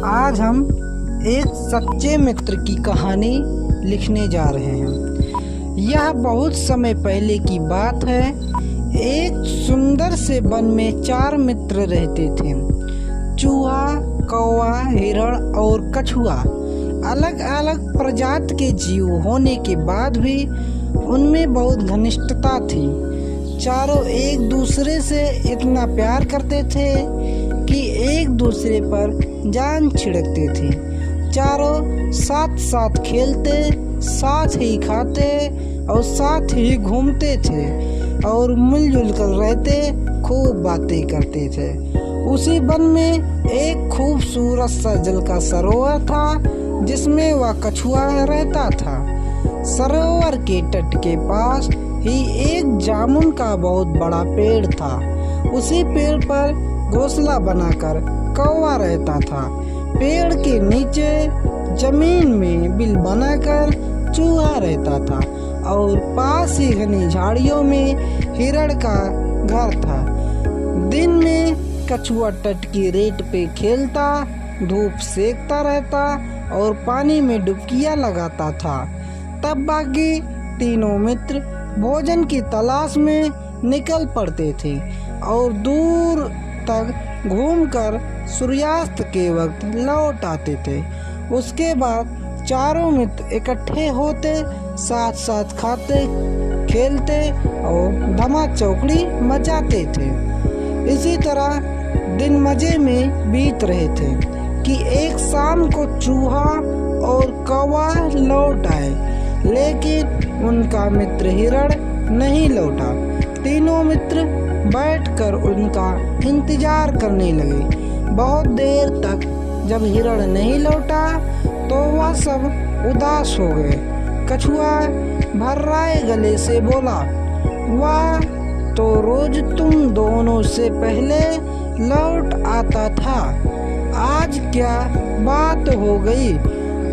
आज हम एक सच्चे मित्र की कहानी लिखने जा रहे हैं। यह बहुत समय पहले की बात है। एक सुंदर से वन में 4 मित्र रहते थे। चूहा, कौवा, हिरण और कछुआ। अलग अलग प्रजाति के जीव होने के बाद भी उनमें बहुत घनिष्ठता थी। चारों एक दूसरे से इतना प्यार करते थे कि एक दूसरे पर जान छिड़कते थे। चारों साथ साथ खेलते, साथ ही खाते और साथ ही घूमते थे और मिलजुल कर रहते, खूब बातें करते थे। उसी वन में एक खूबसूरत सा जल का सरोवर था जिसमें वह कछुआ रहता था। सरोवर के तट के पास ही एक जामुन का बहुत बड़ा पेड़ था। उसी पेड़ पर घोंसला बनाकर कौवा रहता था। पेड़ के नीचे जमीन में बिल बनाकर चूहा रहता था और पास ही घनी झाड़ियों में हिरण का घर था। दिन में कछुआ तट की रेत पे खेलता, धूप सेकता रहता और पानी में डुबकियां लगाता था। तब बाकी तीनों मित्र भोजन की तलाश में निकल पड़ते थे और दूर तक घूमकर सूर्यास्त के वक्त लौट आते थे। उसके बाद चारों मित्र इकट्ठे होते, साथ साथ खाते, खेलते और धमा चौकड़ी मचाते थे। इसी तरह दिन मजे में बीत रहे थे कि एक शाम को चूहा और कौवा लौट आए, लेकिन उनका मित्र हिरण नहीं लौटा। तीनों मित्र बैठकर उनका इंतजार करने लगे। बहुत देर तक जब हिरण नहीं लौटा तो वह सब उदास हो गए। कछुआ भर्राए गले से बोला, वाह, तो रोज तुम दोनों से पहले लौट आता था। आज क्या बात हो गई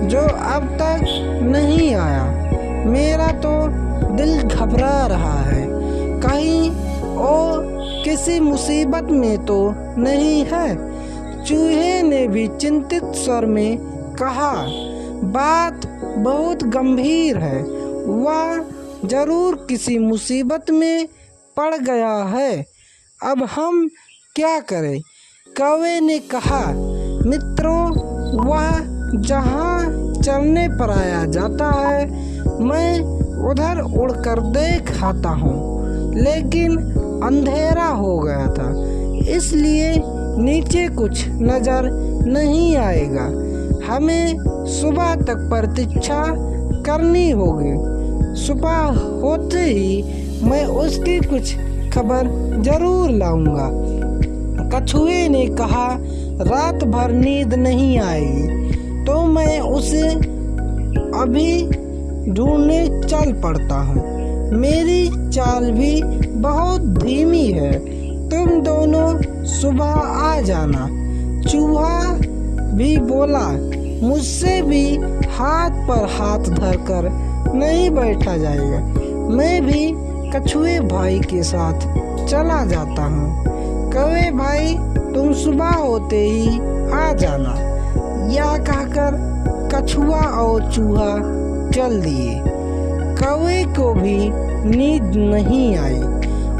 जो अब तक नहीं आया? मेरा तो दिल घबरा रहा है। कहीं और किसी मुसीबत में तो नहीं है? चूहे ने भी चिंतित स्वर में कहा, बात बहुत गंभीर है। वह जरूर किसी मुसीबत में पड़ गया है। अब हम क्या करें? कौवे ने कहा, मित्रों, वह जहाँ चरने पर आया जाता है, मैं उधर उड़कर देख आता हूँ, लेकिन अंधेरा हो गया था, इसलिए नीचे कुछ नजर नहीं आएगा। हमें सुबह तक प्रतीक्षा करनी होगी। सुबह होते ही मैं उसकी कुछ खबर जरूर लाऊंगा। कछुए ने कहा, रात भर नींद नहीं आएगी तो मैं उसे अभी ढूंढने चल पड़ता हूँ। मेरी चाल भी बहुत धीमी है। तुम दोनों सुबह आ जाना। चूहा भी बोला, मुझसे भी हाथ पर हाथ धरकर नहीं बैठा जाएगा। मैं भी कछुए भाई के साथ चला जाता हूँ। कौवे भाई, तुम सुबह होते ही आ जाना। यह कहकर कछुआ और चूहा चल दिए। कौवे को भी नींद नहीं आई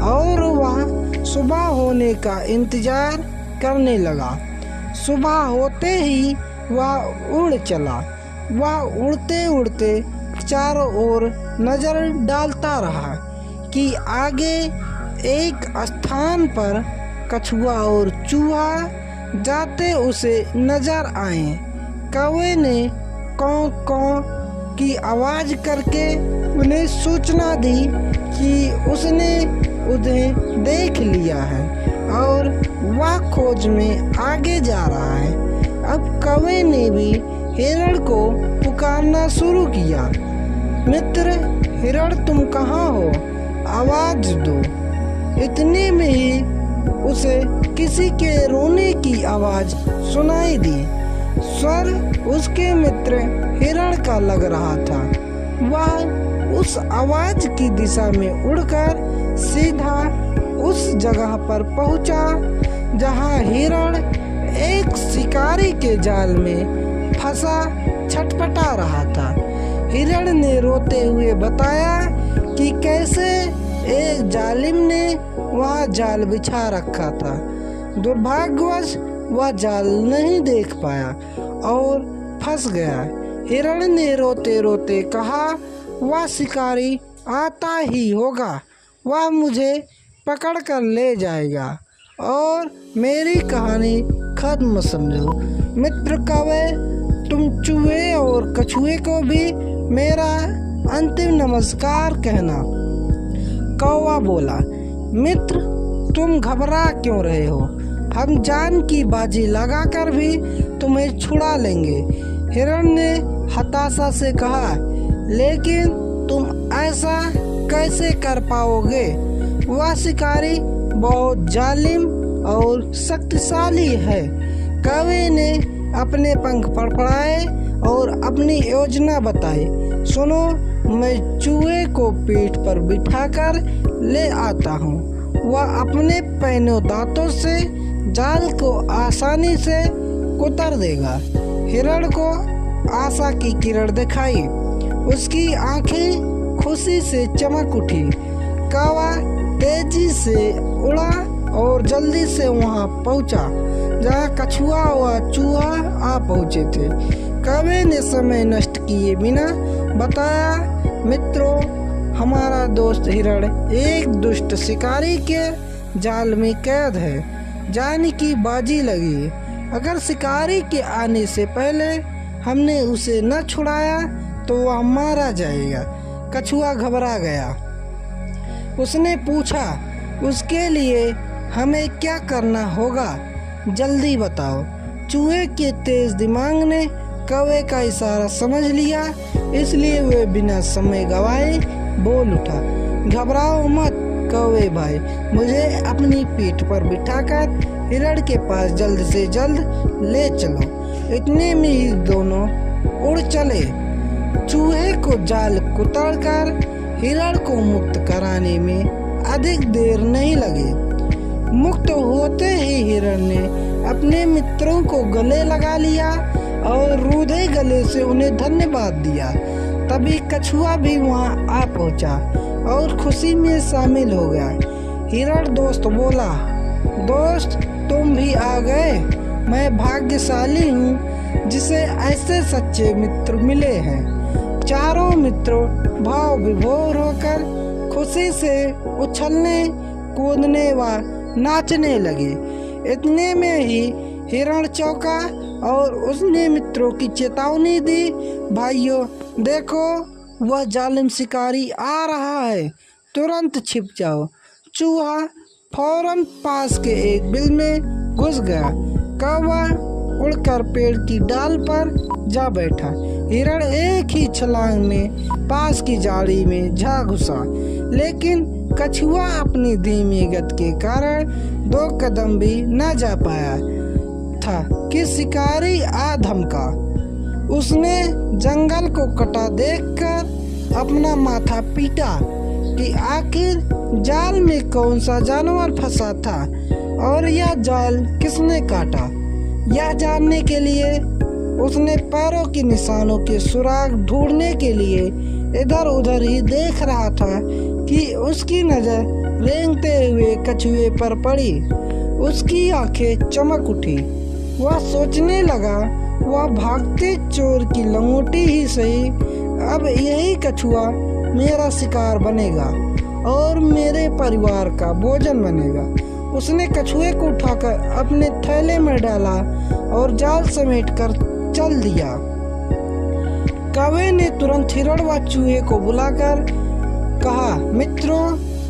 और वह सुबह होने का इंतजार करने लगा। सुबह होते ही वह उड़ चला। वह उड़ते उड़ते चारों ओर नजर डालता रहा कि आगे एक स्थान पर कछुआ और चूहा जाते उसे नजर आए। कौवे ने कौं कौं की आवाज करके उन्हें सूचना दी कि उसने उन्हें देख लिया है और वह खोज में आगे जा रहा है। अब कौवे ने भी हिरण को पुकारना शुरू किया, मित्र हिरण, तुम कहाँ हो? आवाज दो। इतने में ही उसे किसी के रोने की आवाज सुनाई दी। स्वर उसके मित्र हिरण का लग रहा था। वह उस आवाज की दिशा में उड़कर सीधा उस जगह पर पहुंचा जहां हिरण एक शिकारी के जाल में फंसा छटपटा रहा था। हिरण ने रोते हुए बताया कि कैसे एक जालिम ने वहाँ जाल बिछा रखा था। दुर्भाग्यवश वह जाल नहीं देख पाया और फंस गया। हिरण ने रोते रोते कहा, वह शिकारी आता ही होगा, वह मुझे पकड़ कर ले जाएगा और मेरी कहानी खत्म समझो। मित्र कौवे, तुम चूहे और कछुए को भी मेरा अंतिम नमस्कार कहना। कौवा बोला, मित्र तुम घबरा क्यों रहे हो, हम जान की बाजी लगाकर भी तुम्हें छुड़ा लेंगे। हिरण ने हताशा से कहा, लेकिन तुम ऐसा कैसे कर पाओगे, वह शिकारी बहुत जालिम और शक्तिशाली है। कौवे ने अपने पंख फड़फड़ाए और अपनी योजना बताई। सुनो, मैं चूहे को पीठ पर बिठाकर ले आता हूँ। वह अपने पैनों दांतों से जाल को आसानी से कुतर देगा। हिरण को आशा की किरण दिखाई, उसकी आंखें खुशी से चमक उठी। कौवा तेजी से उड़ा और जल्दी से वहां पहुंचा जहां कछुआ व चूहा आ पहुंचे थे। कौवे ने समय नष्ट किए बिना बताया, मित्रों हमारा दोस्त हिरण एक दुष्ट शिकारी के जाल में कैद है। जान की बाजी लगी। अगर शिकारी के आने से पहले हमने उसे न छुड़ाया तो वह मारा जाएगा। कछुआ घबरा गया। उसने पूछा, उसके लिए हमें क्या करना होगा, जल्दी बताओ। चूहे के तेज दिमाग ने कौवे का इशारा समझ लिया, इसलिए वे बिना समय गवाए बोल उठा, घबराओ मत कौवे भाई, मुझे अपनी पीठ पर बिठाकर हिरण के पास जल्द से जल्द ले चलो। इतने में ही दोनों उड़ चले। चूहे को जाल कुतरकर हिरण को मुक्त कराने में अधिक देर नहीं लगी। मुक्त होते ही हिरण ने अपने मित्रों को गले लगा लिया और रूधे गले से उन्हें धन्यवाद दिया। तभी कछुआ भी वहां आ पहुंचा और खुशी में शामिल हो गया। हिरण दोस्त बोला, दोस्त तुम भी आ गए, मैं भाग्यशाली हूँ जिसे ऐसे सच्चे मित्र मिले हैं। चारों मित्र भाव विभोर होकर खुशी से उछलने कूदने व नाचने लगे। इतने में ही हिरण चौंका और उसने मित्रों की चेतावनी दी, भाइयों देखो वह जालिम शिकारी आ रहा है, तुरंत छिप जाओ। चूहा फौरन पास के एक बिल में घुस गया। कौवा उड़कर पेड़ की डाल पर जा बैठा। हिरण एक ही छलांग में पास की झाड़ी में जा घुसा, लेकिन कछुआ अपनी धीमी गति के कारण 2 कदम भी न जा पाया था कि शिकारी आ धमका। उसने जंगल को कटा देखकर अपना माथा पीटा कि आखिर जाल में कौन सा जानवर फंसा था और यह जाल किसने काटा। यह जानने के लिए उसने पैरों के निशानों के सुराग ढूंढने के लिए इधर उधर ही देख रहा था कि उसकी नजर रेंगते हुए कछुए पर पड़ी। उसकी आंखें चमक उठी। वह सोचने लगा, वह भागते चोर की लंगोटी ही सही, अब यही कछुआ मेरा शिकार बनेगा और मेरे परिवार का भोजन बनेगा। उसने कछुए को उठाकर अपने थैले में डाला और जाल समेटकर चल दिया। कौवे ने तुरंत हिरण व चूहे को बुलाकर कहा, मित्रों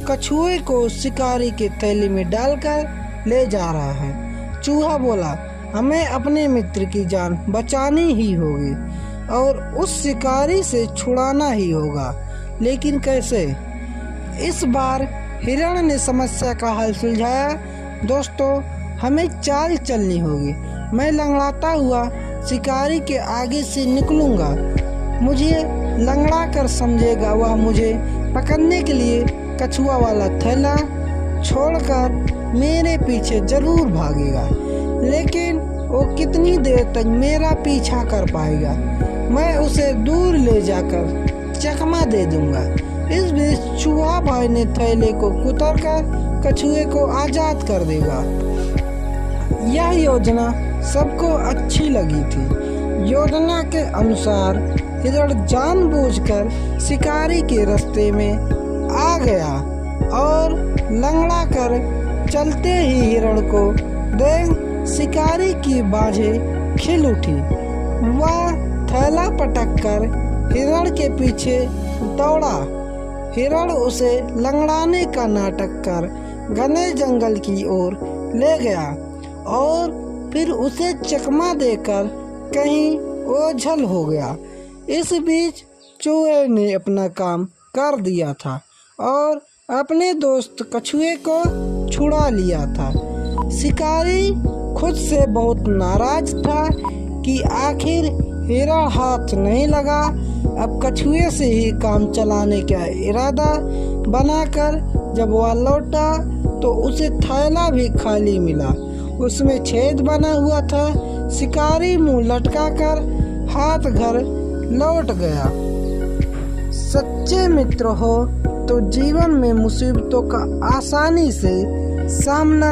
कछुए को शिकारी के थैले में डालकर ले जा रहा है। चूहा बोला, हमें अपने मित्र की जान बचानी ही होगी और उस शिकारी से छुड़ाना ही होगा, लेकिन कैसे? इस बार हिरण ने समस्या का हल सुलझाया। दोस्तों हमें चाल चलनी होगी। मैं लंगड़ाता हुआ शिकारी के आगे से निकलूंगा, मुझे लंगड़ा कर समझेगा वह मुझे पकड़ने के लिए कछुआ वाला थैला छोड़कर मेरे पीछे जरूर भागेगा, लेकिन वो कितनी देर तक मेरा पीछा कर पाएगा। मैं उसे दूर ले जाकर चकमा दे दूंगा। इस बीच चूहा भाई ने थैले को कुतर कर कछुए को आजाद कर देगा। यह योजना सबको अच्छी लगी थी। योजना के अनुसार हिरण जानबूझकर शिकारी के रास्ते में आ गया और लंगड़ा कर चलते ही हिरण को देख शिकारी की बाहें खिल उठी। वह थैला पटक कर हिरण के पीछे दौड़ा। हिरण उसे लंगड़ाने का नाटक कर घने जंगल की ओर ले गया और फिर उसे चकमा देकर कहीं ओझल हो गया। इस बीच चूहे ने अपना काम कर दिया था और अपने दोस्त कछुए को छुड़ा लिया था। शिकारी खुद से बहुत नाराज था कि आखिर हिरण हाथ नहीं लगा। अब कछुए से ही काम चलाने का इरादा बनाकर जब वह लौटा तो उसे थैला भी खाली मिला। उसमें छेद बना हुआ था। शिकारी मुंह लटकाकर हाथ घर लौट गया। सच्चे मित्र हो तो जीवन में मुसीबतों का आसानी से सामना